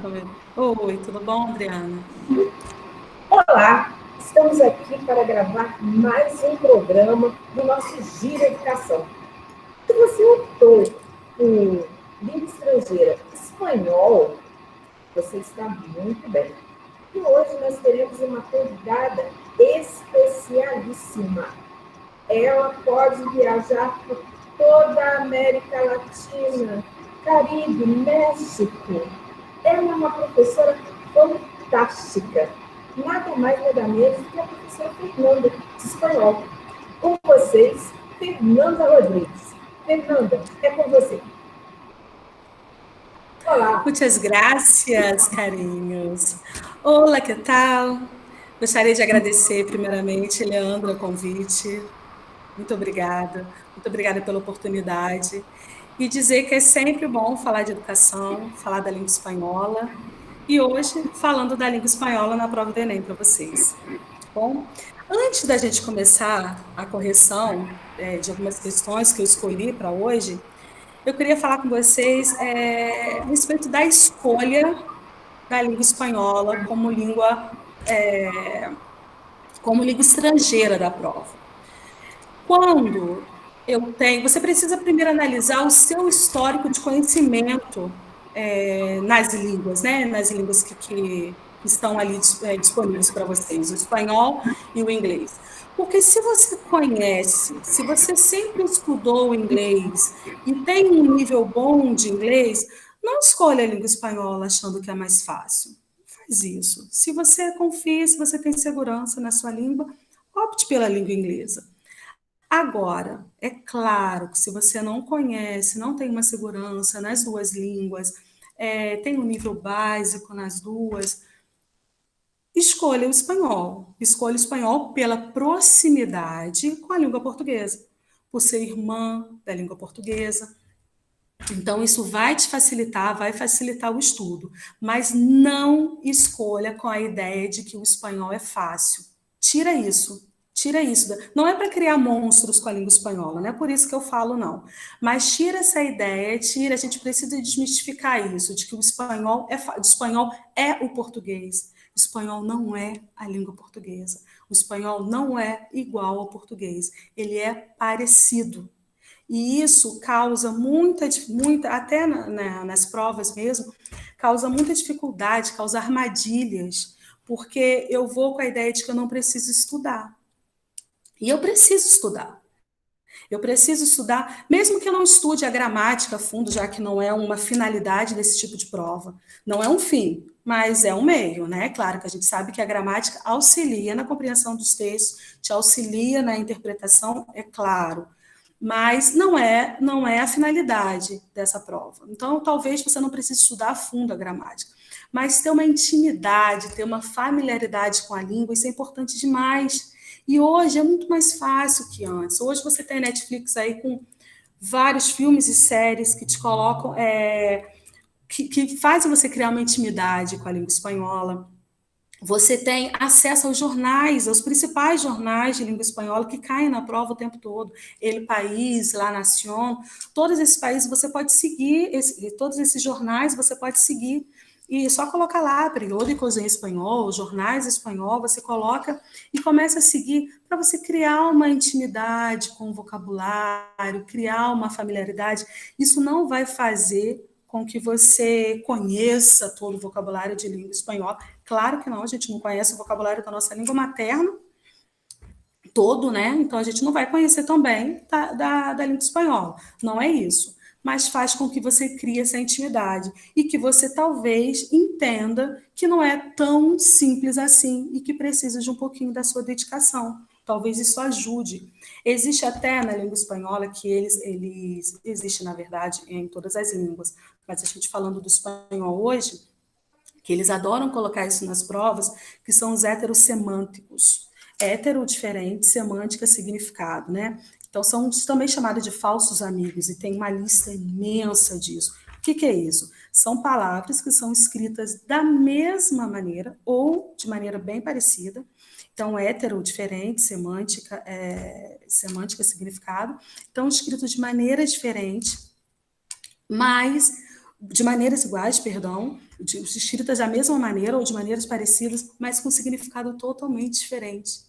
Oi, tudo bom, Adriana? Olá, estamos aqui para gravar mais um programa do nosso Giro Educação. Se você optou por língua estrangeira espanhol, você está muito bem. E hoje nós teremos uma convidada especialíssima. Ela pode viajar por toda a América Latina, Caribe, México. Ela é uma professora fantástica. Nada mais, nada menos do que a professora Fernanda, de espanhol. Com vocês, Fernanda Rodrigues. Fernanda, é com você. Olá. Muitas graças, carinhos. Olá, que tal? Gostaria de agradecer, primeiramente, Leandro, o convite. Muito obrigada. Muito obrigada pela oportunidade. E dizer que é sempre bom falar de educação, falar da língua espanhola. E hoje, falando da língua espanhola na prova do Enem para vocês. Tá bom? Antes da gente começar a correção, de algumas questões que eu escolhi para hoje, eu queria falar com vocês a respeito da escolha da língua espanhola como língua estrangeira da prova. Quando eu tenho, você precisa primeiro analisar o seu histórico de conhecimento nas línguas, né? Nas línguas que estão ali disponíveis para vocês, o espanhol e o inglês. Porque se você conhece, se você sempre estudou o inglês e tem um nível bom de inglês, não escolha a língua espanhola achando que é mais fácil. Faz isso. Se você confia, se você tem segurança na sua língua, opte pela língua inglesa. Agora, é claro que se você não conhece, não tem uma segurança nas duas línguas, tem um nível básico nas duas, escolha o espanhol. Escolha o espanhol pela proximidade com a língua portuguesa, por ser irmã da língua portuguesa. Então, isso vai facilitar o estudo, mas não escolha com a ideia de que o espanhol é fácil. Tira isso. Tira isso. Não é para criar monstros com a língua espanhola, não é por isso que eu falo, não. Mas tira essa ideia, tira, a gente precisa desmistificar isso, de que o espanhol é o português. O espanhol não é a língua portuguesa. O espanhol não é igual ao português. Ele é parecido. E isso causa muita até nas provas mesmo, causa muita dificuldade, causa armadilhas, porque eu vou com a ideia de que eu não preciso estudar. E eu preciso estudar. Eu preciso estudar, mesmo que eu não estude a gramática a fundo, já que não é uma finalidade desse tipo de prova. Não é um fim, mas é um meio, né? Claro que a gente sabe que a gramática auxilia na compreensão dos textos, te auxilia na interpretação, é claro, mas não é a finalidade dessa prova. Então, talvez você não precise estudar a fundo a gramática, mas ter uma intimidade, ter uma familiaridade com a língua, isso é importante demais. E hoje é muito mais fácil que antes. Hoje você tem Netflix aí com vários filmes e séries que te colocam, que fazem você criar uma intimidade com a língua espanhola. Você tem acesso aos jornais, aos principais jornais de língua espanhola que caem na prova o tempo todo. El País, La Nación, todos esses países você pode seguir, todos esses jornais você pode seguir. E só colocar lá, periódicos em espanhol, jornais em espanhol, você coloca e começa a seguir para você criar uma intimidade com o vocabulário, criar uma familiaridade. Isso não vai fazer com que você conheça todo o vocabulário de língua espanhola. Claro que não, a gente não conhece o vocabulário da nossa língua materna todo, né? Então a gente não vai conhecer também da língua espanhola. Não é isso. Mas faz com que você crie essa intimidade e que você talvez entenda que não é tão simples assim e que precisa de um pouquinho da sua dedicação. Talvez isso ajude. Existe até na língua espanhola que eles existe, na verdade, em todas as línguas, mas a gente falando do espanhol hoje, que eles adoram colocar isso nas provas, que são os heterossemânticos. Hétero, diferente, semântica, significado, né? Então, são também chamados de falsos amigos, e tem uma lista imensa disso. O que é isso? São palavras que são escritas da mesma maneira, ou de maneira bem parecida. Então, hétero, diferente, semântica, significado. Então, escritos de maneira diferente, mas de maneiras iguais, perdão, escritas da mesma maneira ou de maneiras parecidas, mas com significado totalmente diferente.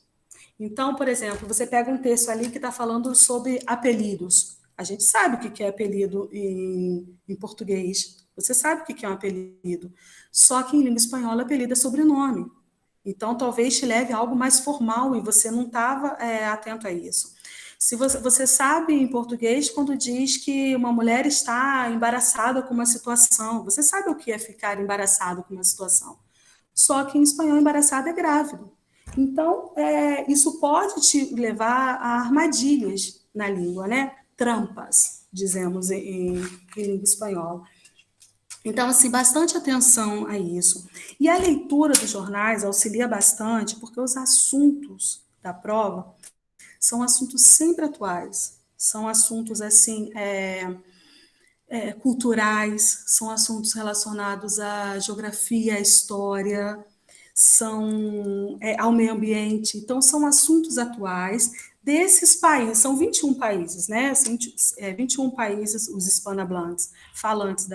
Então, por exemplo, você pega um texto ali que está falando sobre apelidos. A gente sabe o que é apelido em português. Você sabe o que é um apelido. Só que em língua espanhola, apelido é sobrenome. Então, talvez te leve a algo mais formal e você não estava atento a isso. Se você sabe em português quando diz que uma mulher está embaraçada com uma situação, você sabe o que é ficar embaraçado com uma situação. Só que em espanhol, embaraçada é grávido. Então, isso pode te levar a armadilhas na língua, né? Trampas, dizemos em língua espanhola. Então, assim, bastante atenção a isso. E a leitura dos jornais auxilia bastante, porque os assuntos da prova são assuntos sempre atuais, são assuntos, assim, culturais, são assuntos relacionados à geografia, à história, ao meio ambiente. Então, são assuntos atuais desses países, são 21 países, né? 21 países, os hispanohablantes, falantes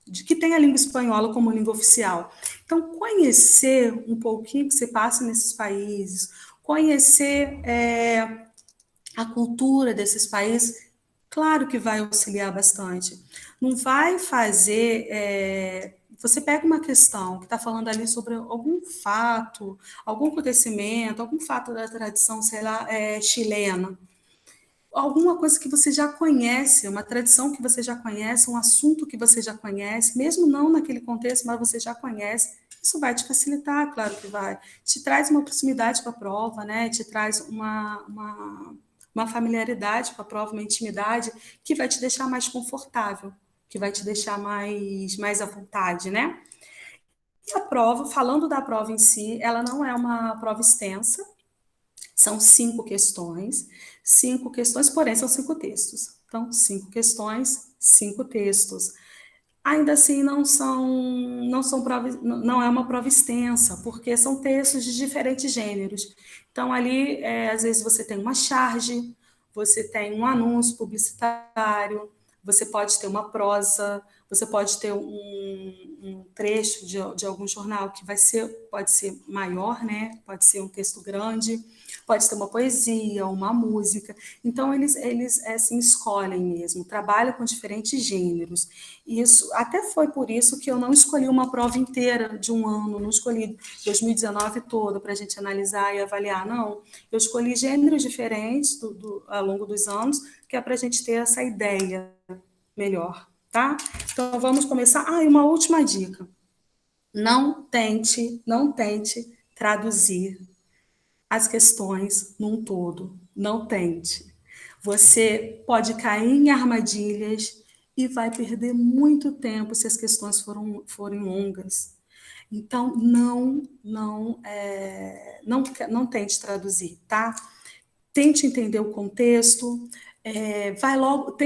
de que tem a língua espanhola como língua oficial. Então, conhecer um pouquinho que se passa nesses países, conhecer a cultura desses países, claro que vai auxiliar bastante. Não vai fazer. Você pega uma questão que está falando ali sobre algum fato, algum acontecimento, algum fato da tradição, sei lá, chilena, alguma coisa que você já conhece, uma tradição que você já conhece, um assunto que você já conhece, mesmo não naquele contexto, mas você já conhece, isso vai te facilitar, claro que vai. Te traz uma proximidade com a prova, né? Te traz uma familiaridade com a prova, uma intimidade que vai te deixar mais confortável, que vai te deixar mais à vontade, né? E a prova, falando da prova em si, ela não é uma prova extensa, são 5 questões, porém são 5 textos. Então, 5 questões, 5 textos. Ainda assim, não é uma prova extensa, porque são textos de diferentes gêneros. Então, ali, às vezes, você tem uma charge, você tem um anúncio publicitário, você pode ter uma prosa, você pode ter um trecho de algum jornal que pode ser maior, né? Pode ser um texto grande, pode ter uma poesia, uma música. Então, eles assim, escolhem mesmo, trabalham com diferentes gêneros. Isso, até foi por isso que eu não escolhi uma prova inteira de um ano, não escolhi 2019 todo para a gente analisar e avaliar, não. Eu escolhi gêneros diferentes ao longo dos anos, que é para a gente ter essa ideia melhor, tá? Então, vamos começar. E uma última dica. Não tente traduzir as questões num todo. Não tente. Você pode cair em armadilhas e vai perder muito tempo se as questões forem longas. Então, não tente traduzir, tá? Tente entender o contexto. Vai logo.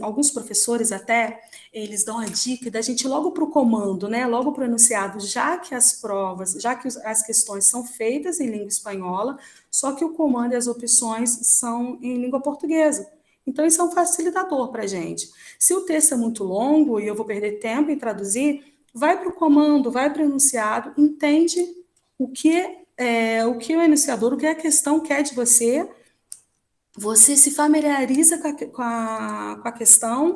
Alguns professores até, eles dão a dica da gente ir logo para o comando, né? Logo para o enunciado, já que as questões são feitas em língua espanhola, só que o comando e as opções são em língua portuguesa. Então, isso é um facilitador para a gente. Se o texto é muito longo e eu vou perder tempo em traduzir, vai para o comando, vai para o enunciado, entende o que o enunciador, o que a questão quer de você. Você se familiariza com a questão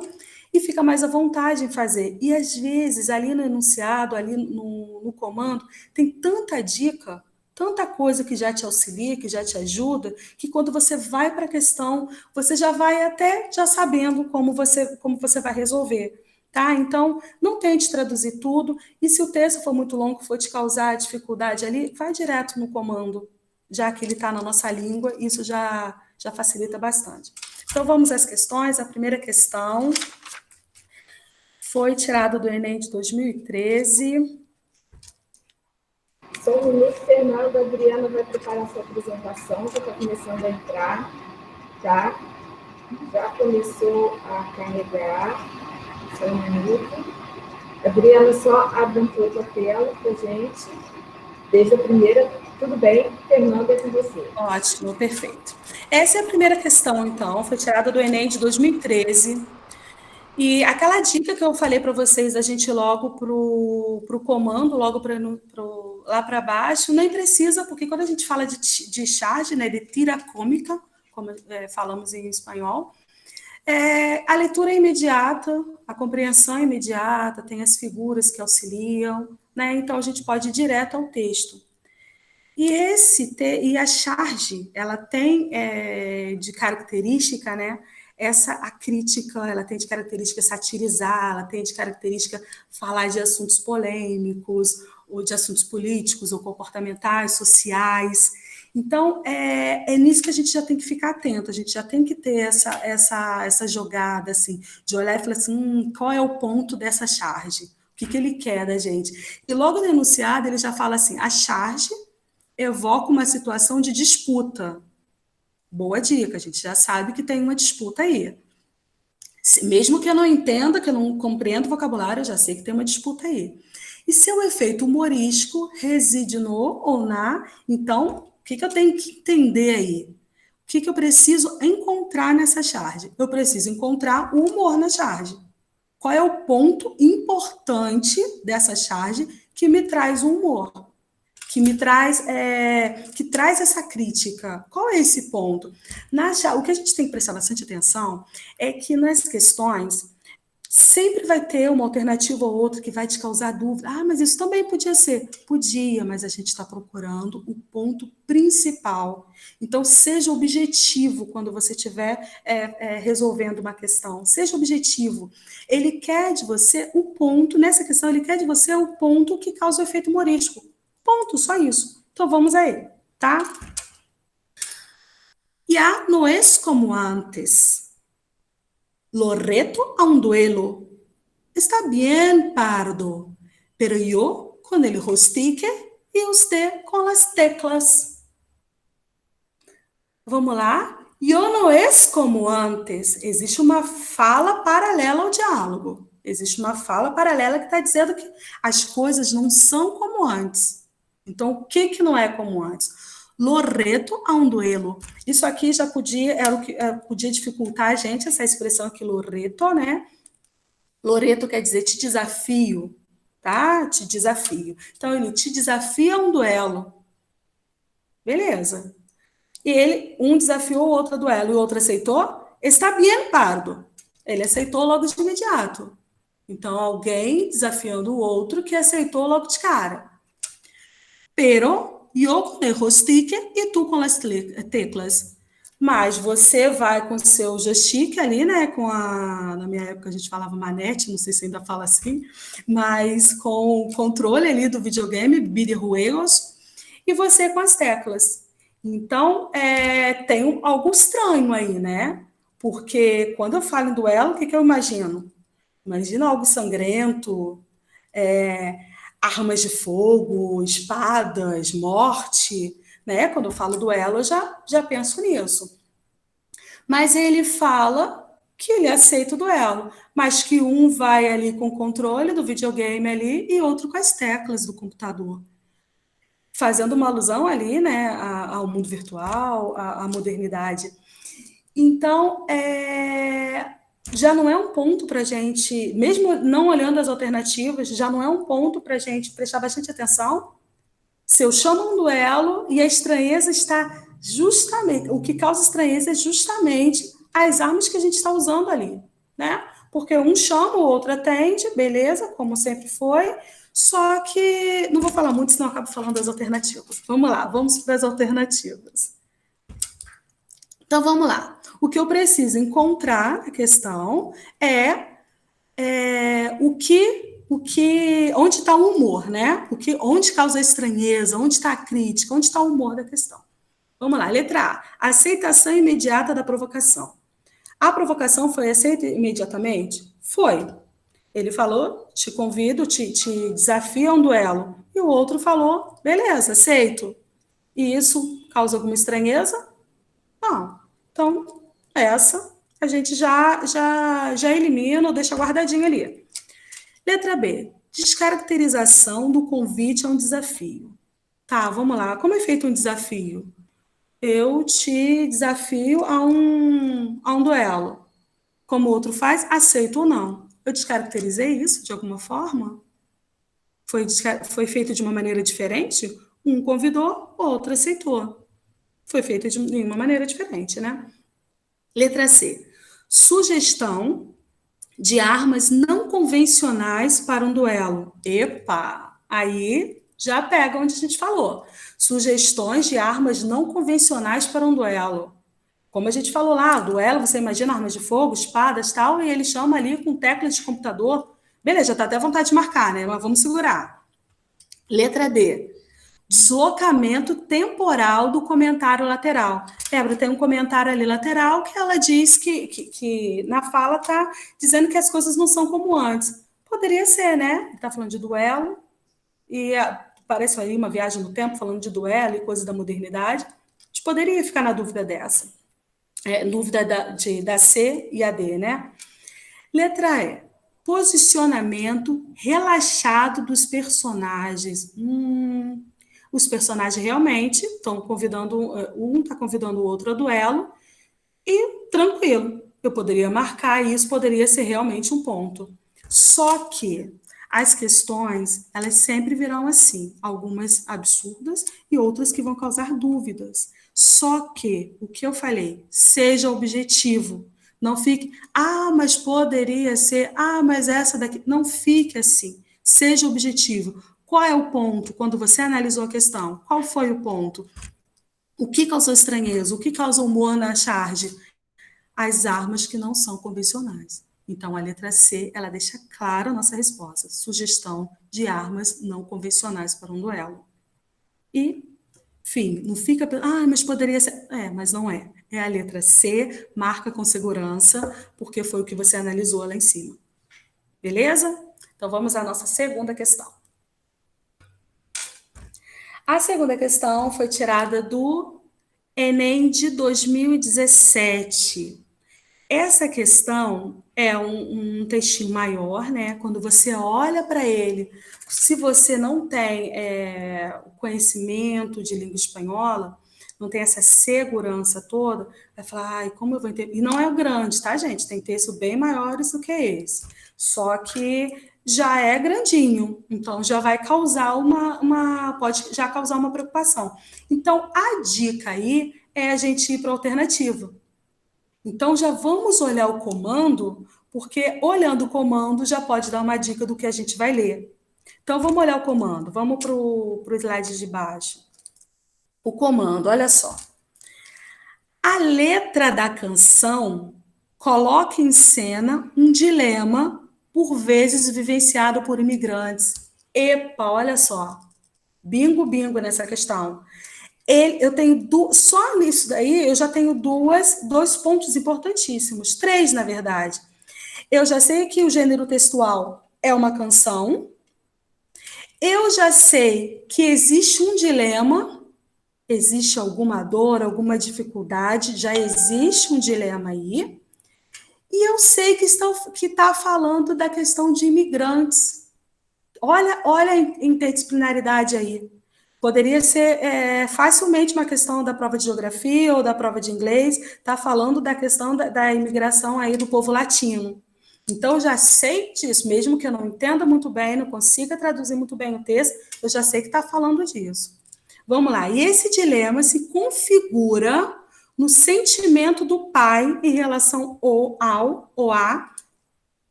e fica mais à vontade em fazer. E, às vezes, ali no enunciado, ali no comando, tem tanta dica, tanta coisa que já te auxilia, que já te ajuda, que quando você vai para a questão, você já vai até já sabendo como você vai resolver. Tá? Então, não tente traduzir tudo, e se o texto for muito longo, for te causar dificuldade ali, vai direto no comando, já que ele está na nossa língua, isso já facilita bastante. Então, vamos às questões. A primeira questão foi tirada do Enem de 2013. Só um minuto, Fernanda. A Adriana vai preparar sua apresentação, já está começando a entrar, tá? Já começou a carregar. Só um minuto. Adriana, só abre um pouco a tela para a gente. Desde a primeira. Tudo bem, Fernanda, é com você. Ótimo, perfeito. Essa é a primeira questão, então, foi tirada do Enem de 2013. E aquela dica que eu falei para vocês, a gente ir logo para o comando, logo lá para baixo, nem precisa, porque quando a gente fala de charge, né, de tira cômica, como falamos em espanhol, a leitura é imediata, a compreensão é imediata, tem as figuras que auxiliam, né? Então a gente pode ir direto ao texto. E a charge, ela tem de característica, né? A crítica, ela tem de característica satirizar, ela tem de característica falar de assuntos polêmicos, ou de assuntos políticos, ou comportamentais, sociais. Então, é nisso que a gente já tem que ficar atento, a gente já tem que ter essa jogada, assim, de olhar e falar assim, qual é o ponto dessa charge? O que ele quer da gente? E logo no enunciado, ele já fala assim, a charge evoca uma situação de disputa. Boa dica, a gente já sabe que tem uma disputa aí. Mesmo que eu não entenda, que eu não compreenda o vocabulário, eu já sei que tem uma disputa aí. E se o efeito humorístico reside no ou na, então, o que eu tenho que entender aí? O que eu preciso encontrar nessa charge? Eu preciso encontrar o humor na charge. Qual é o ponto importante dessa charge que me traz o humor? Que traz essa crítica. Qual é esse ponto? O que a gente tem que prestar bastante atenção é que nas questões sempre vai ter uma alternativa ou outra que vai te causar dúvida. Ah, mas isso também podia ser. Podia, mas a gente está procurando o ponto principal. Então, seja objetivo quando você estiver resolvendo uma questão. Seja objetivo. Ele quer de você o ponto, nessa questão, ele quer de você o ponto que causa o efeito humorístico. Ponto, só isso. Então, vamos aí, tá? Ya no es como antes. Lo reto a un duelo. Está bien, Pardo, pero yo con el rostique y usted con las teclas. Vamos lá? Yo não es como antes. Existe uma fala paralela ao diálogo. Existe uma fala paralela que está dizendo que as coisas não são como antes. Então, o que não é como antes? Loreto a um duelo. Isso aqui já podia, era o que podia dificultar a gente, essa expressão aqui, loreto, né? Loreto quer dizer te desafio, tá? Te desafio. Então, ele te desafia a um duelo. Beleza. E ele, um desafiou o outro a duelo e o outro aceitou. Está bien, Pardo. Ele aceitou logo de imediato. Então, alguém desafiando o outro que aceitou logo de cara. Pero yo con el joystick e tu com as teclas. Mas você vai com o seu joystick ali, né? Na minha época a gente falava manete, não sei se ainda fala assim, mas com o controle ali do videogame, videojuegos, e você com as teclas. Então, tem algo estranho aí, né? Porque quando eu falo em duelo, o que eu imagino? Imagina algo sangrento, armas de fogo, espadas, morte, né? Quando eu falo duelo, eu já penso nisso. Mas ele fala que ele aceita o duelo, mas que um vai ali com o controle do videogame ali e outro com as teclas do computador. Fazendo uma alusão ali, né, ao mundo virtual, à modernidade. Então, já não é um ponto para a gente, mesmo não olhando as alternativas, já não é um ponto para a gente prestar bastante atenção. Se eu chamo um duelo e a estranheza está justamente, o que causa estranheza é justamente as armas que a gente está usando ali, né? Porque um chama, o outro atende, beleza, como sempre foi, só que não vou falar muito, senão eu acabo falando das alternativas. Vamos lá, vamos para as alternativas. Então, vamos lá. O que eu preciso encontrar, a questão, onde está o humor, né? Onde causa a estranheza, onde está a crítica, onde está o humor da questão. Vamos lá, letra A. Aceitação imediata da provocação. A provocação foi aceita imediatamente? Foi. Ele falou, te convido, te desafio a um duelo. E o outro falou, beleza, aceito. E isso causa alguma estranheza? Não. Então, essa a gente já elimina ou deixa guardadinha ali. Letra B. Descaracterização do convite a um desafio. Tá, vamos lá. Como é feito um desafio? Eu te desafio a um duelo. como o outro faz, aceito ou não. Eu descaracterizei isso de alguma forma? Foi feito de uma maneira diferente? Um convidou, outro aceitou. Foi feito de uma maneira diferente, né? Letra C. Sugestão de armas não convencionais para um duelo. Epa! Aí já pega onde a gente falou. Sugestões de armas não convencionais para um duelo. Como a gente falou lá, duelo, você imagina armas de fogo, espadas, tal, e ele chama ali com teclas de computador. Beleza, já tá até vontade de marcar, né? Mas vamos segurar. Letra D. Deslocamento temporal do comentário lateral. Débora, tem um comentário ali lateral que ela diz que na fala está dizendo que as coisas não são como antes. Poderia ser, né? Está falando de duelo, e parece aí uma viagem no tempo, falando de duelo e coisa da modernidade. A gente poderia ficar na dúvida dessa. Dúvida da C e a D, né? Letra E. Posicionamento relaxado dos personagens. Os personagens realmente estão convidando, um está convidando o outro a duelo, e tranquilo, eu poderia marcar e isso poderia ser realmente um ponto. Só que as questões, elas sempre virão assim, algumas absurdas e outras que vão causar dúvidas. Só que, o que eu falei, seja objetivo. Não fique, mas poderia ser, mas essa daqui. Não fique assim. Seja objetivo. Qual é o ponto quando você analisou a questão? Qual foi o ponto? O que causou estranheza? O que causou humor na charge? As armas que não são convencionais. Então, a letra C, ela deixa clara a nossa resposta. Sugestão de armas não convencionais para um duelo. E, enfim, não fica... mas poderia ser... mas não é. É a letra C, marca com segurança, porque foi o que você analisou lá em cima. Beleza? Então, vamos à nossa segunda questão. A segunda questão foi tirada do Enem de 2017. Essa questão é um textinho maior, né? Quando você olha para ele, se você não tem o conhecimento de língua espanhola, não tem essa segurança toda, vai falar, como eu vou entender? E não é o grande, tá, gente? Tem textos bem maiores do que esse. Só que já é grandinho, então já vai causar pode já causar uma preocupação. Então, a dica aí é a gente ir para a alternativa. Então, já vamos olhar o comando, porque olhando o comando já pode dar uma dica do que a gente vai ler. Então, vamos olhar o comando. Vamos para o slide de baixo. O comando, olha só. A letra da canção coloca em cena um dilema, por vezes vivenciado por imigrantes. Epa, olha só. Bingo, bingo nessa questão. Eu tenho só nisso daí eu já tenho dois pontos importantíssimos, três, na verdade. Eu já sei que o gênero textual é uma canção, eu já sei que existe um dilema, existe alguma dor, alguma dificuldade, já existe um dilema aí, e eu sei que está falando da questão de imigrantes. Olha a interdisciplinaridade aí. Poderia ser facilmente uma questão da prova de geografia ou da prova de inglês, está falando da questão da imigração aí do povo latino. Então, eu já sei disso, mesmo que eu não entenda muito bem, não consiga traduzir muito bem o texto, eu já sei que está falando disso. Vamos lá, e esse dilema se configura no sentimento do pai em relação ao ou a.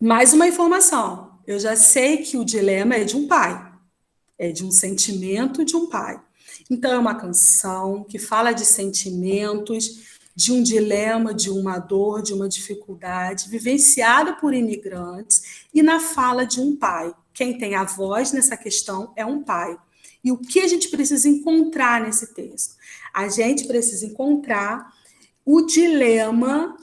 Mais uma informação, eu já sei que o dilema é de um pai. É de um sentimento de um pai. Então, é uma canção que fala de sentimentos, de um dilema, de uma dor, de uma dificuldade, vivenciada por imigrantes, e na fala de um pai. Quem tem a voz nessa questão é um pai. E o que a gente precisa encontrar nesse texto? A gente precisa encontrar o dilema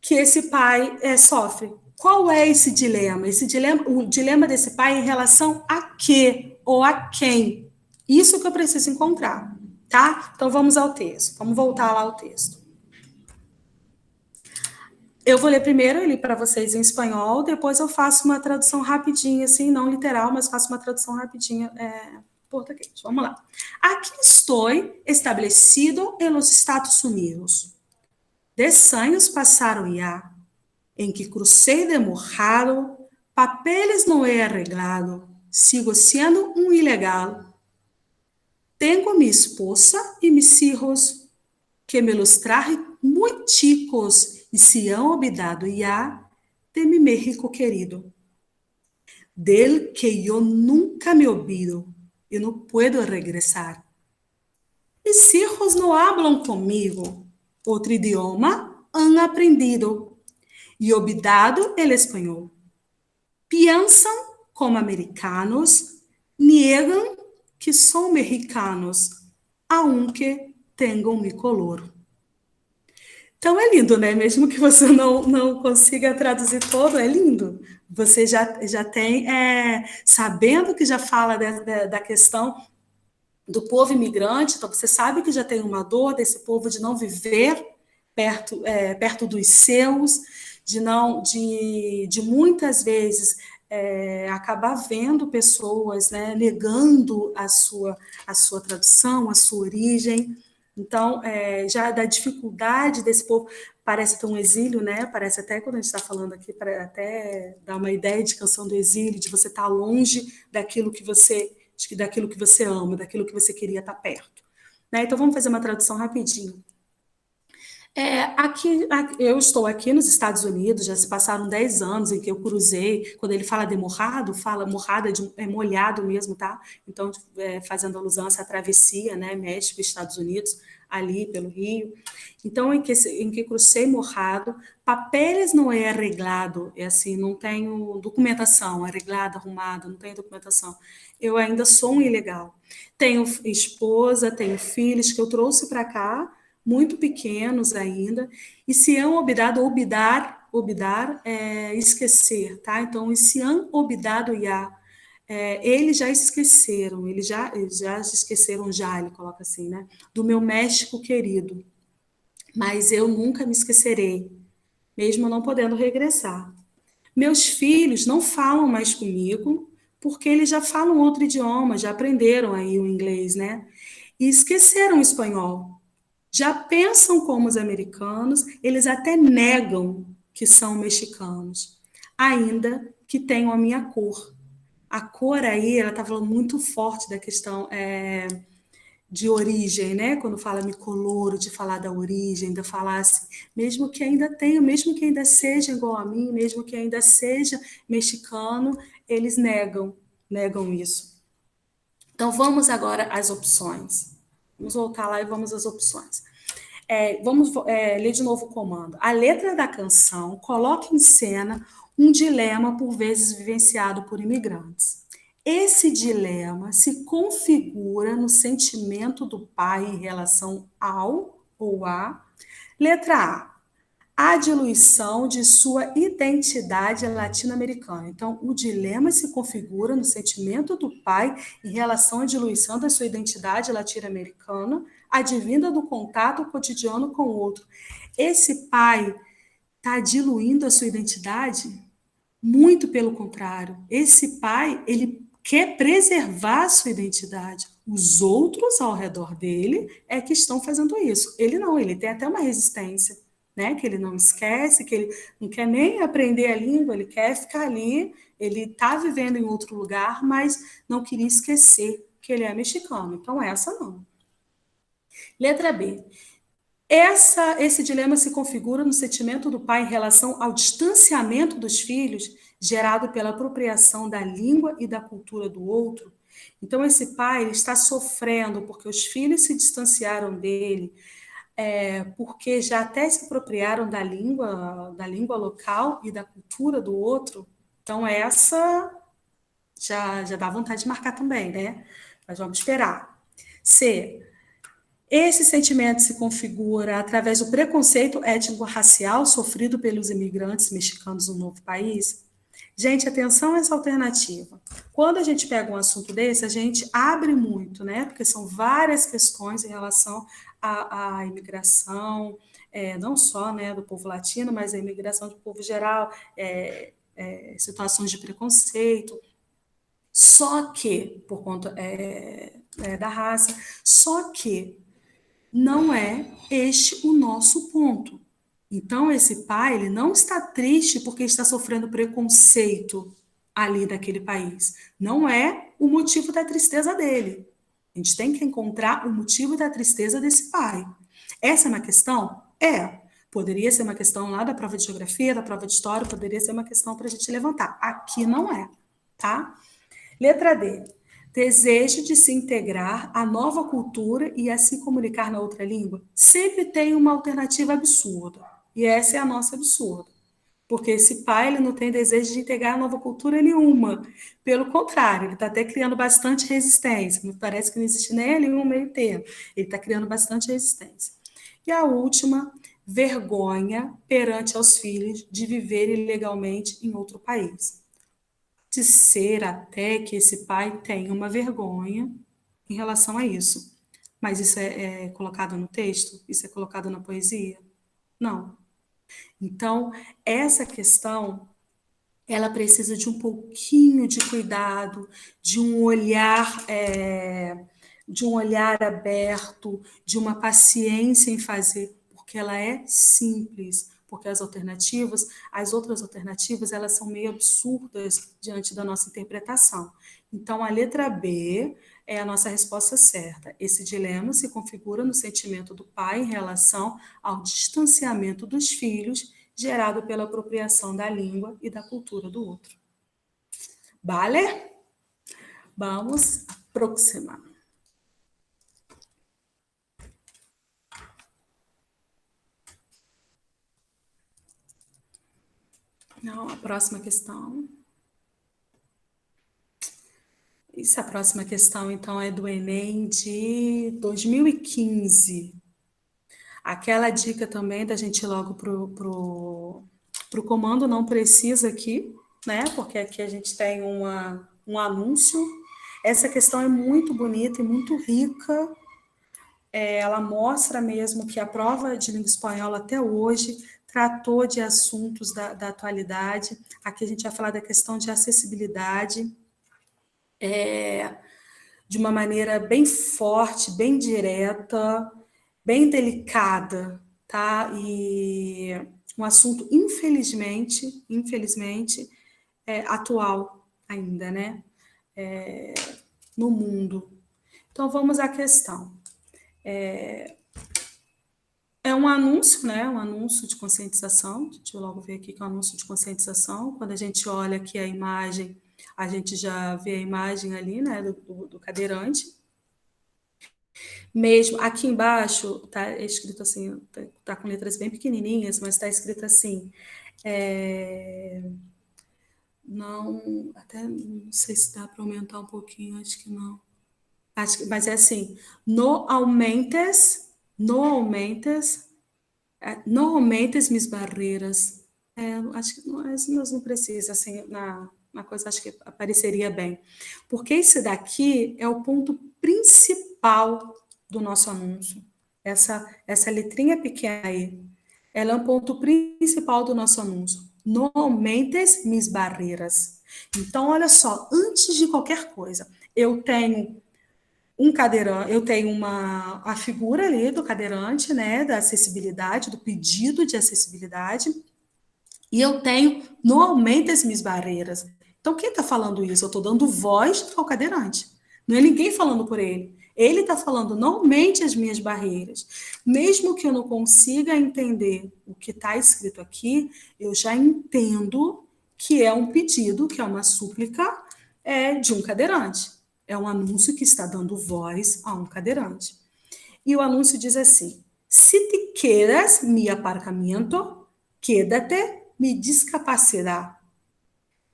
que esse pai sofre. Qual é esse dilema? O dilema desse pai em relação a quê ou a quem? Isso que eu preciso encontrar, tá? Então vamos ao texto. Vamos voltar lá ao texto. Eu vou ler primeiro ele para vocês em espanhol, depois eu faço uma tradução rapidinha, assim, não literal, mas faço uma tradução rapidinha em português. Vamos lá. Aqui estou estabelecido em los Estados Unidos. 10 anos passaram já. em que crucei demorado, papeles não he arreglado, sigo sendo um ilegal. Tengo mi esposa e mis hijos, que me los traje muy chicos y se han olvidado ya de mi México querido, del que yo nunca me olvido y no puedo regresar. Mis hijos no hablan conmigo, otro idioma han aprendido y olvidado el español. Piensan como americanos, niegan que são mexicanos, aunque tenham mi color. Então é lindo, né? Mesmo que você não consiga traduzir todo, é lindo. Você já tem, sabendo que já fala da questão do povo imigrante, então você sabe que já tem uma dor desse povo de não viver perto dos seus, de muitas vezes acabar vendo pessoas, né, negando a sua tradução, a sua origem. Então, já da dificuldade desse povo, parece ter um exílio, né? Parece até quando a gente está falando aqui, para até dar uma ideia de canção do exílio, de você estar longe daquilo que você ama, daquilo que você queria estar perto. Né? Então, vamos fazer uma tradução rapidinho. Eu estou aqui nos Estados Unidos, já se passaram 10 anos em que eu cruzei. Quando ele fala demorrado, fala morrada, é molhado mesmo, tá? Então, fazendo alusão a essa travessia, né? México, Estados Unidos, ali pelo Rio. Então, em que cruzei morrado, papeles não é arreglado, é assim, não tenho documentação, arreglada, arrumada, não tenho documentação. Eu ainda sou um ilegal. Tenho esposa, tenho filhos que eu trouxe para cá, muito pequenos ainda, e se han olvidado, olvidar esquecer, tá? Então, se han olvidado já, eles já esqueceram, eles já se esqueceram já, ele coloca assim, né? Do meu México querido, mas eu nunca me esquecerei, mesmo não podendo regressar. Meus filhos não falam mais comigo, porque eles já falam outro idioma, já aprenderam aí o inglês, né? E esqueceram o espanhol. Já pensam como os americanos, eles até negam que são mexicanos, ainda que tenham a minha cor. A cor aí, ela está falando muito forte da questão de origem, né? Quando fala micoloro, de falar da origem, de falar assim, mesmo que ainda tenha, mesmo que ainda seja igual a mim, mesmo que ainda seja mexicano, eles negam isso. Então, vamos agora às opções. Vamos voltar lá e vamos às opções. Vamos ler de novo o comando. A letra da canção coloca em cena um dilema por vezes vivenciado por imigrantes. Esse dilema se configura no sentimento do pai em relação ao ou a. Letra A diluição de sua identidade latino-americana. Então, o dilema se configura no sentimento do pai em relação à diluição da sua identidade latino-americana, advinda do contato cotidiano com o outro. Esse pai está diluindo a sua identidade? Muito pelo contrário. Esse pai, ele quer preservar a sua identidade. Os outros ao redor dele é que estão fazendo isso. Ele não, ele tem até uma resistência, né? Que ele não esquece, que ele não quer nem aprender a língua, ele quer ficar ali, ele está vivendo em outro lugar, mas não queria esquecer que ele é mexicano. Então, essa não. Letra B. Esse dilema se configura no sentimento do pai em relação ao distanciamento dos filhos gerado pela apropriação da língua e da cultura do outro. Então, esse pai está sofrendo porque os filhos se distanciaram dele, porque já até se apropriaram da língua local e da cultura do outro. Então, essa já dá vontade de marcar também, né? Mas vamos esperar. C. Esse sentimento se configura através do preconceito étnico-racial sofrido pelos imigrantes mexicanos no novo país. Gente, atenção a essa alternativa. Quando a gente pega um assunto desse, a gente abre muito, né? Porque são várias questões em relação à imigração, não só, né, do povo latino, mas a imigração do povo geral, situações de preconceito. Só que, por conta da raça, só que não é este o nosso ponto. Então, esse pai, ele não está triste porque está sofrendo preconceito ali daquele país. Não é o motivo da tristeza dele. A gente tem que encontrar o motivo da tristeza desse pai. Essa é uma questão? É. Poderia ser uma questão lá da prova de geografia, da prova de história, poderia ser uma questão para a gente levantar. Aqui não é, tá? Letra D. Desejo de se integrar à nova cultura e a se comunicar na outra língua. Sempre tem uma alternativa absurda. E essa é a nossa absurda. Porque esse pai ele não tem desejo de integrar a nova cultura nenhuma. Pelo contrário, ele está até criando bastante resistência. Me parece que não existe nem ali um meio termo. Ele está criando bastante resistência. E a última, vergonha perante aos filhos de viver ilegalmente em outro país. De ser até que esse pai tenha uma vergonha em relação a isso. Mas isso é colocado no texto? Isso é colocado na poesia? Não. Então, essa questão, ela precisa de um pouquinho de cuidado, de um olhar aberto, de uma paciência em fazer, porque ela é simples, porque as outras alternativas, elas são meio absurdas diante da nossa interpretação. Então, a letra B é a nossa resposta certa. Esse dilema se configura no sentimento do pai em relação ao distanciamento dos filhos gerado pela apropriação da língua e da cultura do outro. Vale? Vamos à próxima. Não, a próxima questão. Isso, a próxima questão, então, é do Enem de 2015. Aquela dica também da gente ir logo pro comando não precisa aqui, né? Porque aqui a gente tem um anúncio. Essa questão é muito bonita e muito rica. Ela mostra mesmo que a prova de língua espanhola até hoje tratou de assuntos da atualidade. Aqui a gente vai falar da questão de acessibilidade, de uma maneira bem forte, bem direta, bem delicada, tá? E um assunto, infelizmente, atual ainda, né? No mundo. Então, vamos à questão. É um anúncio, né? Um anúncio de conscientização. Deixa eu logo ver aqui que é um anúncio de conscientização. Quando a gente olha aqui a imagem, a gente já vê a imagem ali, né? Do cadeirante. Mesmo aqui embaixo, tá escrito assim, tá com letras bem pequenininhas, mas está escrito assim. Não, até não sei se dá para aumentar um pouquinho, acho que não. Mas é assim, no aumentes mis barreiras. Acho que não precisa, assim, na coisa acho que apareceria bem. Porque esse daqui é o ponto principal do nosso anúncio. Essa letrinha pequena aí, ela é um ponto principal do nosso anúncio. No aumentes mis barreiras. Então, olha só, antes de qualquer coisa, eu tenho um cadeirante, eu tenho a figura ali do cadeirante, né, da acessibilidade, do pedido de acessibilidade, e eu tenho no aumentes mis barreiras. Então, quem está falando isso? Eu estou dando voz ao cadeirante. Não é ninguém falando por ele. Ele está falando, não aumente as minhas barreiras. Mesmo que eu não consiga entender o que está escrito aqui, eu já entendo que é um pedido, que é uma súplica de um cadeirante. É um anúncio que está dando voz a um cadeirante. E o anúncio diz assim: se te quedas mi aparcamento, quédate mi discapacidade.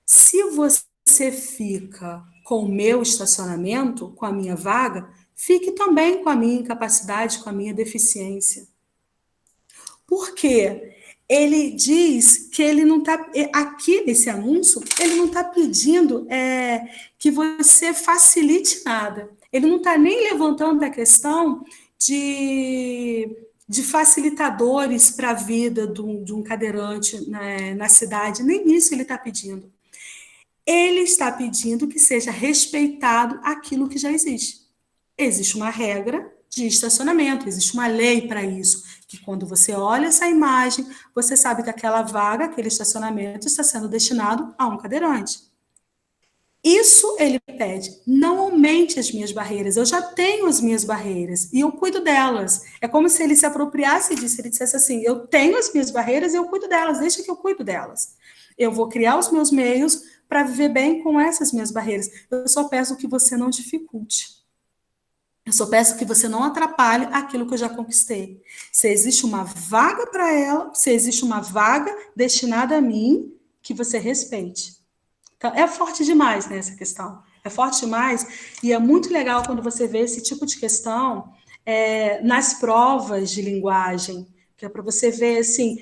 Se você fica com o meu estacionamento, com a minha vaga, fique também com a minha incapacidade, com a minha deficiência. Por quê? Ele diz que ele não está, aqui nesse anúncio, ele não está pedindo que você facilite nada. Ele não está nem levantando a questão de facilitadores para a vida de um cadeirante, né, na cidade, nem isso ele está pedindo. Ele está pedindo que seja respeitado aquilo que já existe. Existe uma regra, de estacionamento. Existe uma lei para isso, que quando você olha essa imagem, você sabe que aquela vaga, aquele estacionamento está sendo destinado a um cadeirante. Isso ele pede, não aumente as minhas barreiras, eu já tenho as minhas barreiras e eu cuido delas. É como se ele se apropriasse disso, ele dissesse assim, eu tenho as minhas barreiras e eu cuido delas, deixa que eu cuido delas. Eu vou criar os meus meios para viver bem com essas minhas barreiras. Eu só peço que você não dificulte. Eu só peço que você não atrapalhe aquilo que eu já conquistei. Se existe uma vaga para ela, se existe uma vaga destinada a mim, que você respeite. Então, é forte demais nessa questão. É forte demais e é muito legal quando você vê esse tipo de questão nas provas de linguagem, que é para você ver assim,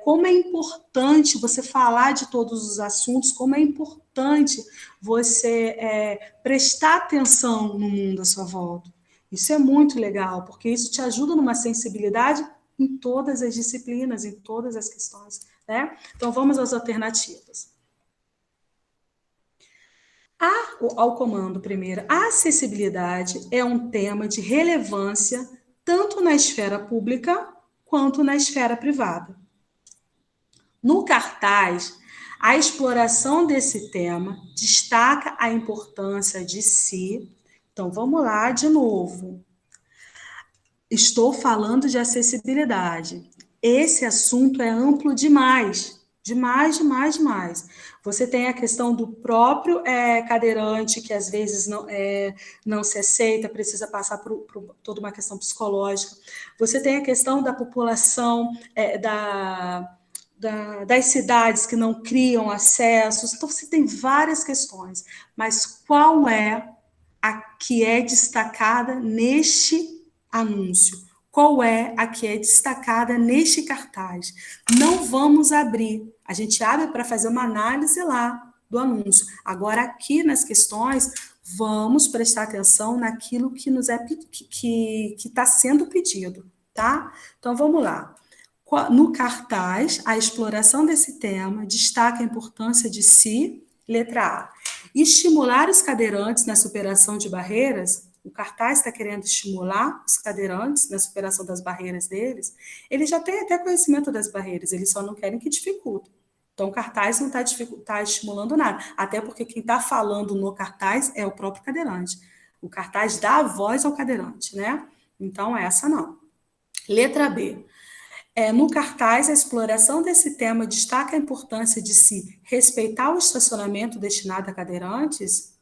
como é importante você falar de todos os assuntos, como é importante você prestar atenção no mundo à sua volta. Isso é muito legal, porque isso te ajuda numa sensibilidade em todas as disciplinas, em todas as questões. Né? Então, vamos às alternativas. Ao comando primeiro, a acessibilidade é um tema de relevância tanto na esfera pública quanto na esfera privada. No cartaz, a exploração desse tema destaca a importância de si. Então, vamos lá de novo. Estou falando de acessibilidade. Esse assunto é amplo demais. Demais, demais, demais. Você tem a questão do próprio cadeirante, que às vezes não se aceita, precisa passar por toda uma questão psicológica. Você tem a questão da população, das cidades que não criam acessos. Então, você tem várias questões. Mas qual é a que é destacada neste anúncio? Qual é a que é destacada neste cartaz? Não vamos abrir. A gente abre para fazer uma análise lá do anúncio. Agora, aqui nas questões, vamos prestar atenção naquilo que nos que está sendo pedido, tá? Então, vamos lá. No cartaz, a exploração desse tema destaca a importância de si, letra A, estimular os cadeirantes na superação de barreiras. O cartaz está querendo estimular os cadeirantes na superação das barreiras deles. Eles já têm até conhecimento das barreiras, eles só não querem que dificulte. Então, o cartaz não está estimulando nada, até porque quem está falando no cartaz é o próprio cadeirante. O cartaz dá a voz ao cadeirante, né? Então, essa não. Letra B. No cartaz, a exploração desse tema destaca a importância de se respeitar o estacionamento destinado a cadeirantes.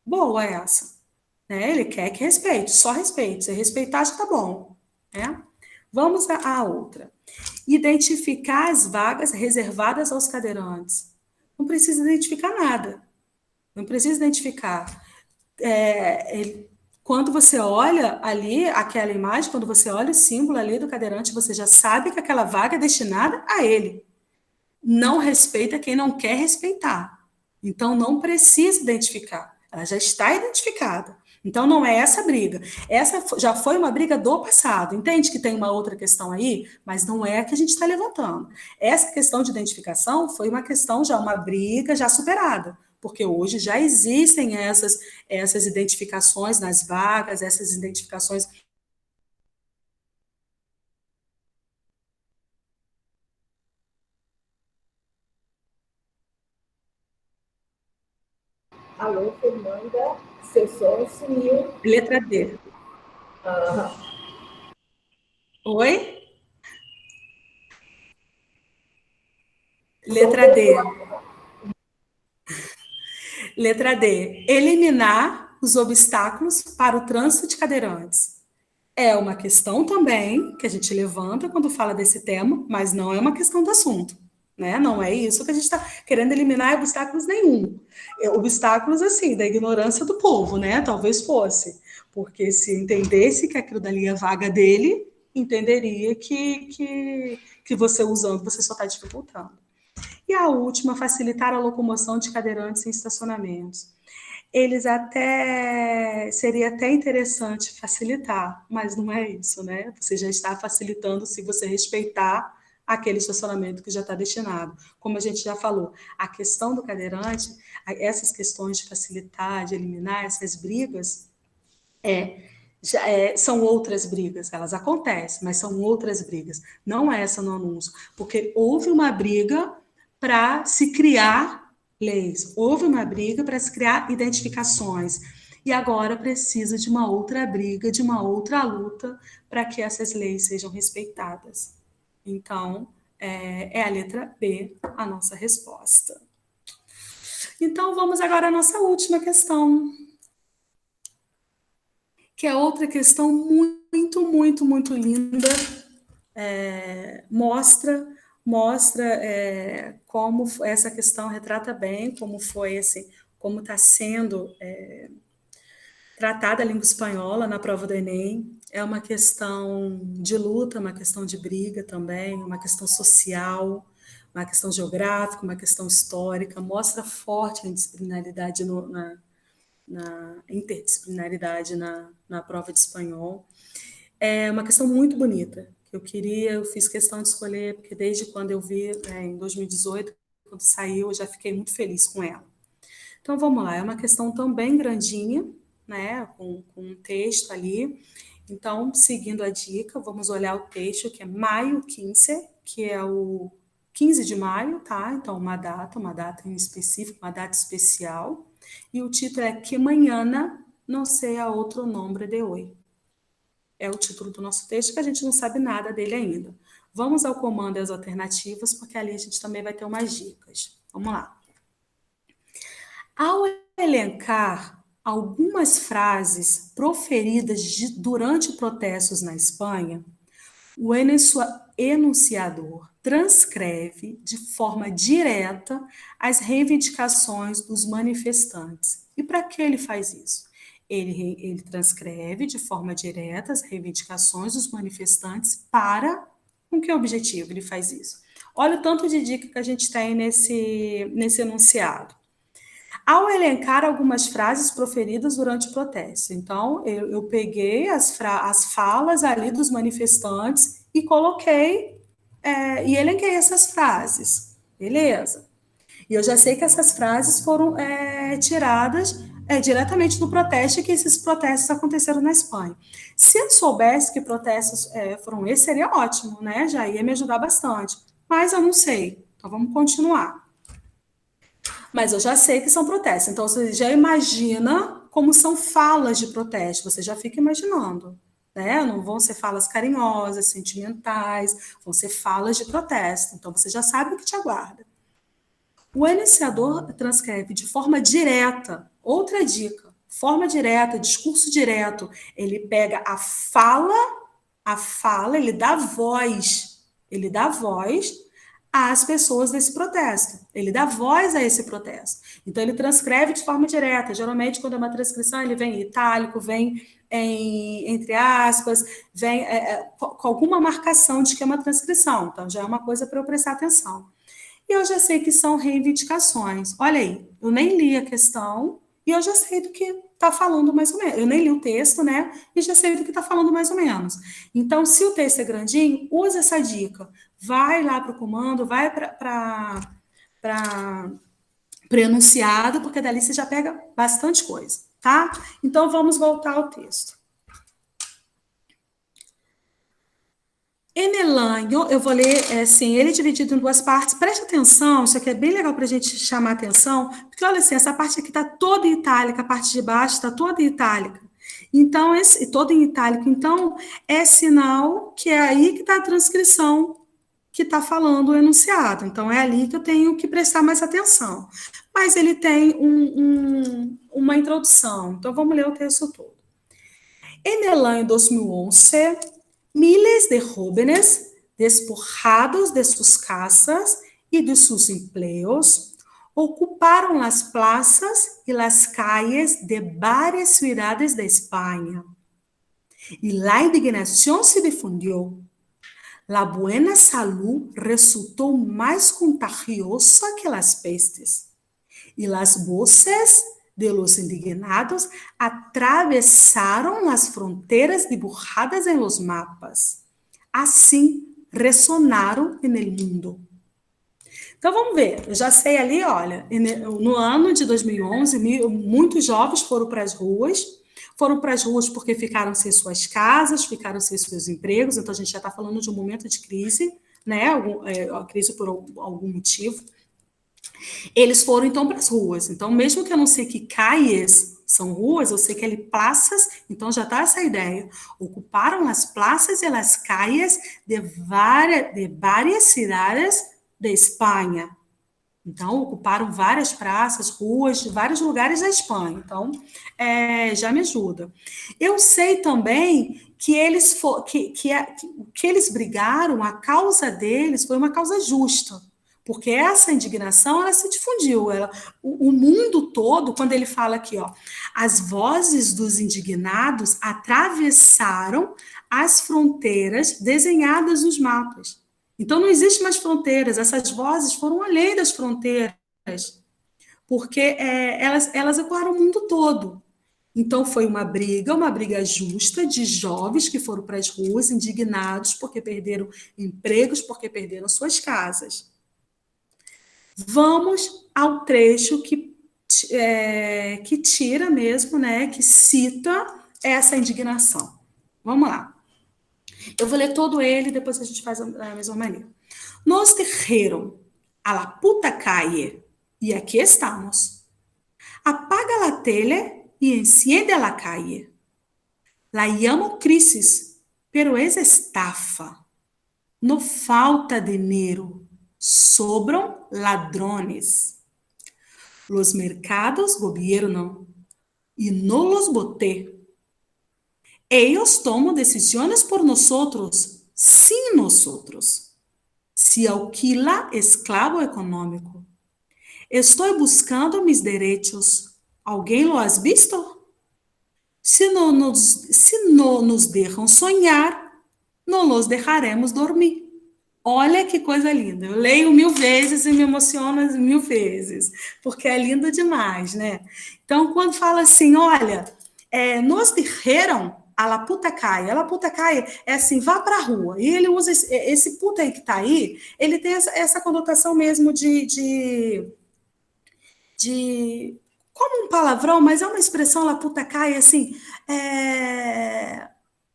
Boa essa. Né? Ele quer que respeite, só respeite. Se respeitar, já está bom. Né? Vamos à outra. Identificar as vagas reservadas aos cadeirantes. Não precisa identificar nada. Não precisa identificar. Quando você olha ali aquela imagem, quando você olha o símbolo ali do cadeirante, você já sabe que aquela vaga é destinada a ele. Não respeita quem não quer respeitar. Então, não precisa identificar. Ela já está identificada. Então, não é essa briga. Essa já foi uma briga do passado. Entende que tem uma outra questão aí? Mas não é a que a gente está levantando. Essa questão de identificação foi uma questão já, uma briga já superada. Porque hoje já existem essas identificações nas vagas, essas identificações. Alô, Fernanda, seu som sumiu. Letra D. Oi? Letra D. Letra D. Eliminar os obstáculos para o trânsito de cadeirantes. É uma questão também que a gente levanta quando fala desse tema, mas não é uma questão do assunto. Né? Não é isso que a gente está querendo eliminar obstáculos nenhum. Obstáculos, assim, da ignorância do povo, né? Talvez fosse. Porque se entendesse que aquilo dali é vaga dele, entenderia que você usando, você só está dificultando. E a última, facilitar a locomoção de cadeirantes em estacionamentos. Seria até interessante facilitar, mas não é isso, né? Você já está facilitando se você respeitar aquele estacionamento que já está destinado. Como a gente já falou, a questão do cadeirante, essas questões de facilitar, de eliminar essas brigas, são outras brigas, elas acontecem, mas são outras brigas, não é essa no anúncio, porque houve uma briga para se criar leis, houve uma briga para se criar identificações, e agora precisa de uma outra briga, de uma outra luta para que essas leis sejam respeitadas. Então, é a letra B a nossa resposta. Então, vamos agora à nossa última questão, que é outra questão muito, muito, muito linda. Mostra como essa questão retrata bem como foi assim, como está sendo tratada a língua espanhola na prova do Enem. É uma questão de luta, uma questão de briga também, uma questão social, uma questão geográfica, uma questão histórica. Mostra forte a disciplinaridade na interdisciplinaridade na prova de espanhol. É uma questão muito bonita, que eu fiz questão de escolher, porque desde quando eu vi, em 2018, quando saiu, eu já fiquei muito feliz com ela. Então, vamos lá, é uma questão também grandinha, né, com um texto ali. Então, seguindo a dica, vamos olhar o texto, que é maio 15, que é o 15 de maio, tá? Então, uma data em específico, uma data especial. E o título é Que Mañana Não Sea Outro Nombre de Hoy. É o título do nosso texto, que a gente não sabe nada dele ainda. Vamos ao comando e as alternativas, porque ali a gente também vai ter umas dicas. Vamos lá. Ao elencar algumas frases proferidas durante protestos na Espanha, o enunciador transcreve de forma direta as reivindicações dos manifestantes. E para que ele faz isso? Ele transcreve de forma direta as reivindicações dos manifestantes com que objetivo ele faz isso? Olha o tanto de dica que a gente tem nesse enunciado. Ao elencar algumas frases proferidas durante o protesto. Então, eu peguei as falas ali dos manifestantes e coloquei, e elenquei essas frases. Beleza. E eu já sei que essas frases foram tiradas diretamente do protesto e que esses protestos aconteceram na Espanha. Se eu soubesse que protestos foram esses, seria ótimo, né? Já ia me ajudar bastante. Mas eu não sei. Então, vamos continuar. Mas eu já sei que são protestos. Então, você já imagina como são falas de protesto. Você já fica imaginando. Né? Não vão ser falas carinhosas, sentimentais. Vão ser falas de protesto. Então, você já sabe o que te aguarda. O enunciador transcreve de forma direta. Outra dica. Forma direta, discurso direto. Ele pega a fala, ele dá voz. Ele dá voz às pessoas desse protesto. Ele dá voz a esse protesto. Então, ele transcreve de forma direta. Geralmente, quando é uma transcrição, ele vem em itálico, vem entre aspas, vem com alguma marcação de que é uma transcrição. Então, já é uma coisa para eu prestar atenção. E eu já sei que são reivindicações. Olha aí, eu nem li a questão e eu já sei do que está falando mais ou menos. Eu nem li o texto, né? E já sei do que está falando mais ou menos. Então, se o texto é grandinho, usa essa dica. Vai lá para o comando, vai para o enunciado, porque dali você já pega bastante coisa, tá? Então, vamos voltar ao texto. Enelanho, eu vou ler, assim, ele é dividido em duas partes. Preste atenção, isso aqui é bem legal para a gente chamar atenção, porque olha assim, essa parte aqui está toda em itálica, a parte de baixo está toda em itálica. Então, todo em itálico. Então, é sinal que é aí que está a transcrição que está falando o enunciado. Então, é ali que eu tenho que prestar mais atenção. Mas ele tem uma introdução. Então, vamos ler o texto todo. En el año 2011, miles de jóvenes despojados de sus casas y de sus empleos ocuparon las plazas y las calles de varias ciudades de España. Y la indignación se difundió. La buena salud resultó más contagiosa que las pestes. Y las voces de los indignados atravesaron las fronteras dibujadas en los mapas. Assim, ressonaram en el mundo. Então, vamos ver. Eu já sei ali, olha, no ano de 2011, muitos jovens foram para as ruas, foram para as ruas porque ficaram sem suas casas, ficaram sem seus empregos, então a gente já está falando de um momento de crise, né? A crise por algum motivo. Eles foram, então, para as ruas. Então, mesmo que eu não sei que calles são ruas, eu sei que é praças, então já está essa ideia. Ocuparam as praças e as calles de várias cidades de Espanha. Então, ocuparam várias praças, ruas, de vários lugares da Espanha. Então, já me ajuda. Eu sei também que que eles brigaram, a causa deles foi uma causa justa, porque essa indignação ela se difundiu. O mundo todo, quando ele fala aqui, ó, as vozes dos indignados atravessaram as fronteiras desenhadas nos mapas. Então, não existe mais fronteiras, essas vozes foram além das fronteiras, porque elas ecoaram o mundo todo. Então, foi uma briga justa de jovens que foram para as ruas indignados porque perderam empregos, porque perderam suas casas. Vamos ao trecho que tira mesmo, né, que cita essa indignação. Vamos lá. Eu vou ler todo ele, depois a gente faz da mesma maneira. Nos dijeron a la puta calle, y aquí estamos. Apaga la tele y enciende la calle. La llamo crisis, pero es estafa. No falta dinero, sobran ladrones. Los mercados gobiernan y no los voté. Ellos toman decisiones por nosotros, sin nosotros. Se alquila esclavo econômico. Estou buscando mis derechos. Alguém lo has visto? Se não nos deixam sonhar, não los deixaremos dormir. Olha que coisa linda. Eu leio 1000 vezes e me emociono 1000 vezes, porque é lindo demais, né? Então, quando fala assim, olha, nos dijeron a la puta calle. A la puta calle é assim, vá para a rua. E ele usa esse puta aí que está aí, ele tem essa conotação mesmo de como um palavrão, mas é uma expressão la puta calle, assim,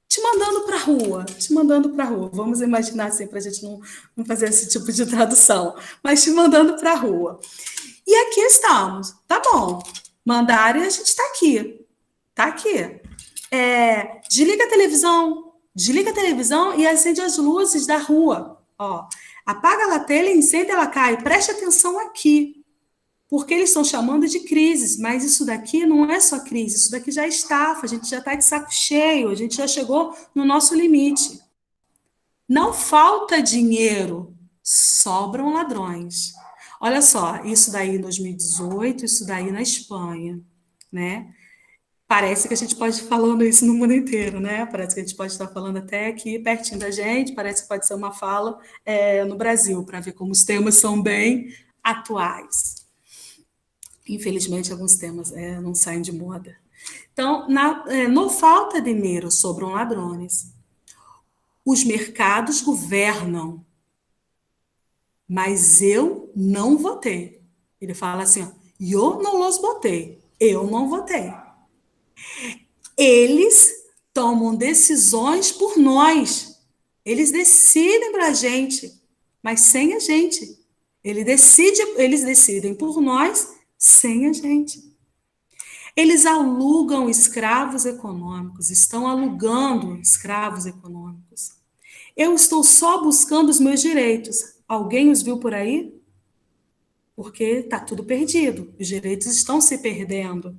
te mandando para a rua, te mandando para a rua. Vamos imaginar assim, para a gente não fazer esse tipo de tradução, mas te mandando para a rua. E aqui estamos, tá bom. Mandaram e a gente está aqui. Tá aqui. Desliga a televisão e acende as luzes da rua. Ó, apaga a tela e incende ela cai. Preste atenção aqui. Porque eles estão chamando de crises, mas isso daqui não é só crise, isso daqui já é estafa, a gente já está de saco cheio, a gente já chegou no nosso limite. Não falta dinheiro, sobram ladrões. Olha só, isso daí em 2018, isso daí na Espanha, né? Parece que a gente pode estar falando isso no mundo inteiro, né? Parece que a gente pode estar falando até aqui pertinho da gente, parece que pode ser uma fala no Brasil, para ver como os temas são bem atuais. Infelizmente, alguns temas não saem de moda. Então, não falta dinheiro, sobram ladrões. Os mercados governam, mas eu não votei. Ele fala assim, ó, eu não los votei, eu não votei. Eles tomam decisões por nós. Eles decidem para a gente, mas sem a gente. Eles decidem por nós, sem a gente. Eles alugam escravos econômicos, estão alugando escravos econômicos. Eu estou só buscando os meus direitos. Alguém os viu por aí? Porque está tudo perdido, os direitos estão se perdendo.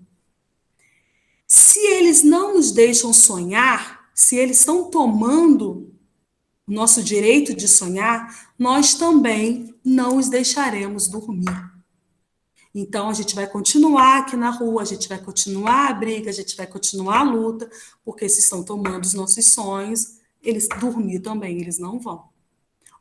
Se eles não nos deixam sonhar, se eles estão tomando o nosso direito de sonhar, nós também não os deixaremos dormir. Então, a gente vai continuar aqui na rua, a gente vai continuar a briga, a gente vai continuar a luta, porque eles estão tomando os nossos sonhos, eles dormir também, eles não vão.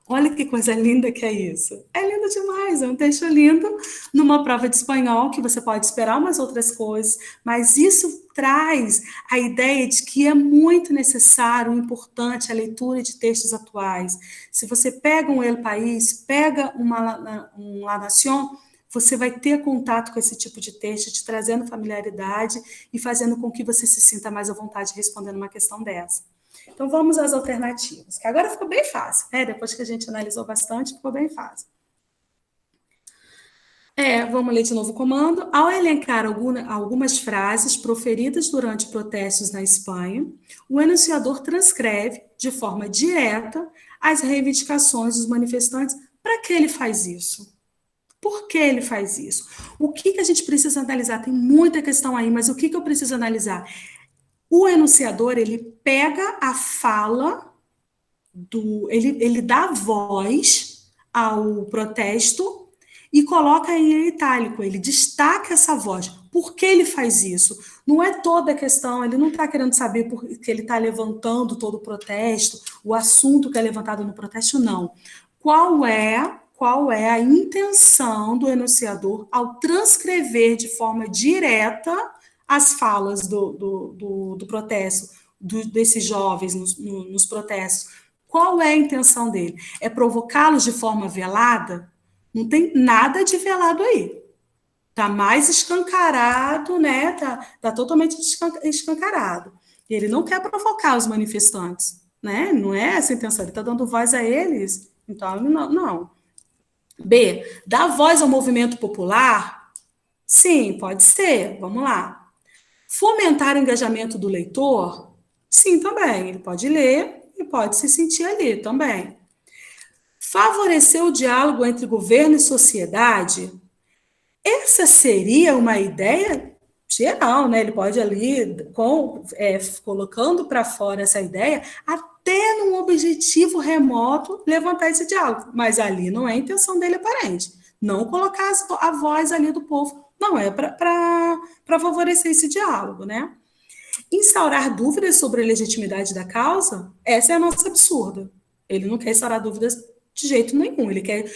Olha que coisa linda que é isso. É lindo demais, é um texto lindo, numa prova de espanhol, que você pode esperar umas outras coisas, mas isso traz a ideia de que é muito necessário, importante, a leitura de textos atuais. Se você pega um El País, pega uma La Nación, você vai ter contato com esse tipo de texto, te trazendo familiaridade e fazendo com que você se sinta mais à vontade respondendo uma questão dessa. Então, vamos às alternativas, que agora ficou bem fácil, né? Depois que a gente analisou bastante, ficou bem fácil. Vamos ler de novo o comando. Ao elencar algumas frases proferidas durante protestos na Espanha, o enunciador transcreve, de forma direta, as reivindicações dos manifestantes. Para que ele faz isso? Por que ele faz isso? O que a gente precisa analisar? Tem muita questão aí, mas o que eu preciso analisar? O enunciador, ele pega a fala, ele dá voz ao protesto e coloca em itálico, ele destaca essa voz. Por que ele faz isso? Não é toda a questão, ele não está querendo saber por que ele está levantando todo o protesto, o assunto que é levantado no protesto, não. Qual é a intenção do enunciador ao transcrever de forma direta as falas do protesto, desses jovens nos protestos? Qual é a intenção dele? É provocá-los de forma velada? Não tem nada de velado aí. Tá mais escancarado, né? Tá totalmente escancarado. E ele não quer provocar os manifestantes, né? Não é essa a intenção. Ele está dando voz a eles. Então, não. B, dar voz ao movimento popular? Sim, pode ser. Vamos lá. Fomentar o engajamento do leitor? Sim, também. Ele pode ler e pode se sentir ali também. Favorecer o diálogo entre governo e sociedade? Essa seria uma ideia geral, né? Ele pode ali, colocando para fora essa ideia, até num objetivo remoto, levantar esse diálogo. Mas ali não é a intenção dele aparente. Não colocar a voz ali do povo. Não é para favorecer esse diálogo, né? Instaurar dúvidas sobre a legitimidade da causa? Essa é a nossa absurda. Ele não quer instaurar dúvidas de jeito nenhum. Ele quer,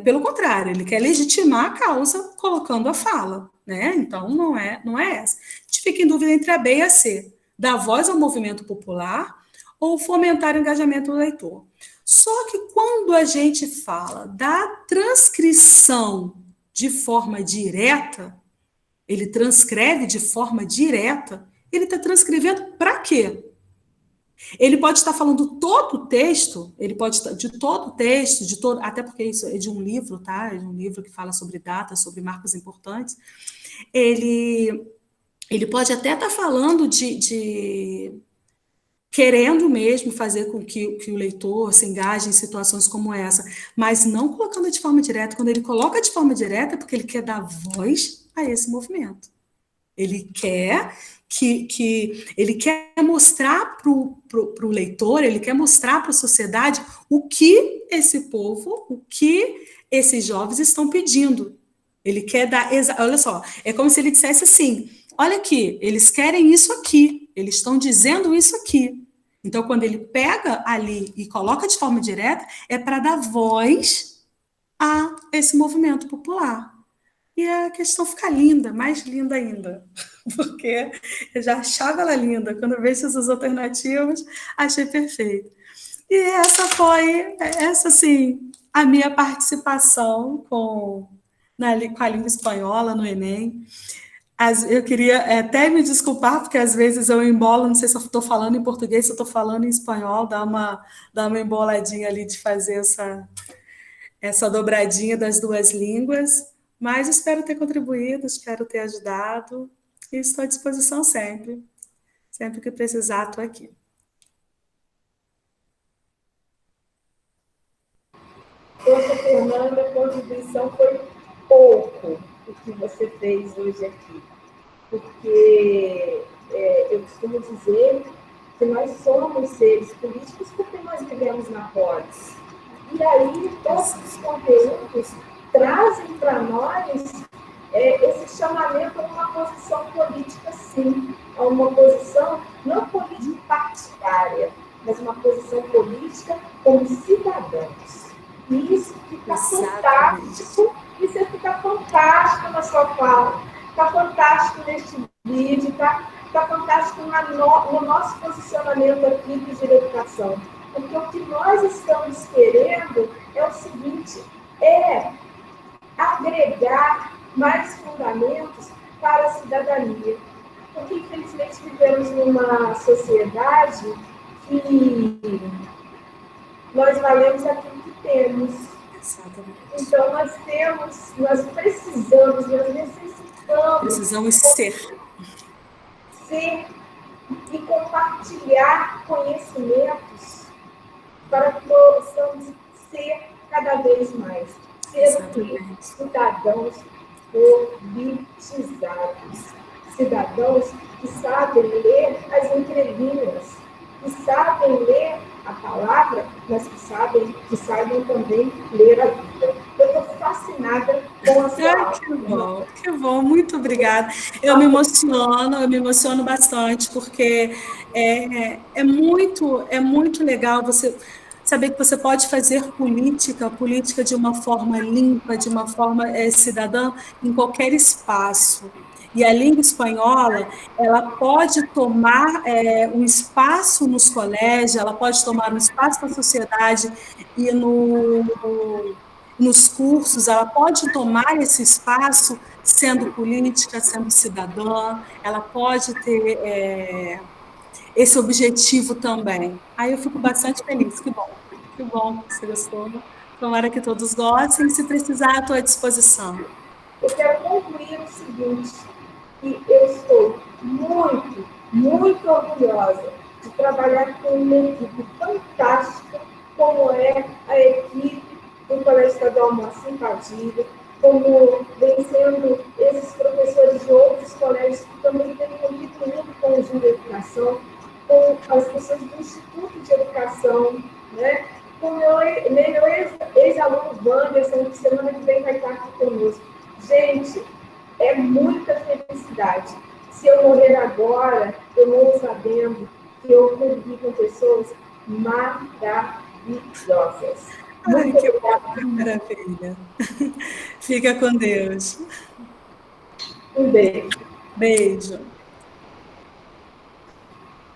pelo contrário, ele quer legitimar a causa colocando a fala, né? Então, não é essa. A gente fica em dúvida entre a B e a C. Dar voz ao movimento popular ou fomentar o engajamento do leitor. Só que quando a gente fala da transcrição de forma direta, ele transcreve de forma direta, ele está transcrevendo para quê? Ele pode estar falando todo o texto, ele pode estar de todo o texto, até porque isso é de um livro, tá? É de um livro que fala sobre datas, sobre marcos importantes. Ele pode até estar falando de querendo mesmo fazer com que o leitor se engaje em situações como essa, mas não colocando de forma direta. Quando ele coloca de forma direta, é porque ele quer dar voz a esse movimento. Ele quer ele quer mostrar para o leitor, ele quer mostrar para a sociedade o que esse povo, o que esses jovens estão pedindo. Ele quer dar... Olha só, é como se ele dissesse assim, olha aqui, eles querem isso aqui, eles estão dizendo isso aqui. Então, quando ele pega ali e coloca de forma direta, é para dar voz a esse movimento popular. E a questão fica linda, mais linda ainda, porque eu já achava ela linda. Quando eu vejo essas alternativas, achei perfeito. E essa sim, a minha participação com a língua espanhola no Enem. Eu queria até me desculpar, porque às vezes eu embolo, não sei se eu estou falando em português, se eu estou falando em espanhol, dá uma emboladinha ali de fazer essa dobradinha das duas línguas. Mas espero ter contribuído, espero ter ajudado e estou à disposição sempre. Sempre que precisar, estou aqui. Poxa, Fernanda, a contribuição foi pouco o que você fez hoje aqui. Porque eu costumo dizer que nós somos seres políticos porque nós vivemos na polis. E aí, todos os conteúdos trazem para nós esse chamamento a uma posição política, sim, a uma posição não política partidária, mas uma posição política como cidadãos. E isso fica fantástico, isso fica fantástico na sua fala, está fantástico neste vídeo, está fantástico no nosso posicionamento aqui de educação. Porque o que nós estamos querendo é o seguinte, agregar mais fundamentos para a cidadania. Porque, infelizmente, vivemos numa sociedade que nós valemos aquilo que temos. Exatamente. Então, nós precisamos, nós necessitamos... Precisamos ser e compartilhar conhecimentos para que possamos ser cada vez mais. Ser cidadãos politizados. Cidadãos que sabem ler as entrelinhas, que sabem ler a palavra, mas que sabem também ler a vida. Eu estou fascinada com a sua aula. Que bom, muito obrigada. Eu me emociono bastante, porque é muito legal você saber que você pode fazer política de uma forma limpa, de uma forma cidadã, em qualquer espaço. E a língua espanhola, ela pode tomar um espaço nos colégios, ela pode tomar um espaço na sociedade e nos cursos, ela pode tomar esse espaço sendo política, sendo cidadã, ela pode ter esse objetivo também. Aí eu fico bastante feliz, que bom que você gostou. Tomara que todos gostem, se precisar, estou à disposição. Eu quero concluir o seguinte, que eu estou muito, muito orgulhosa de trabalhar com uma equipe fantástica, como é a equipe do Colégio Estadual Moacir Padilha, como vem sendo esses professores de outros colégios que também têm contribuído com o Júlio de Educação, com as pessoas do Instituto de Educação, né? Com o meu ex-aluno Wanderson, que semana que vem vai estar aqui conosco. Gente, é muita felicidade. Se eu morrer agora, eu morro sabendo que eu convivi com pessoas maravilhosas. Ai, que maravilha. Fica com Deus. Um beijo. Beijo.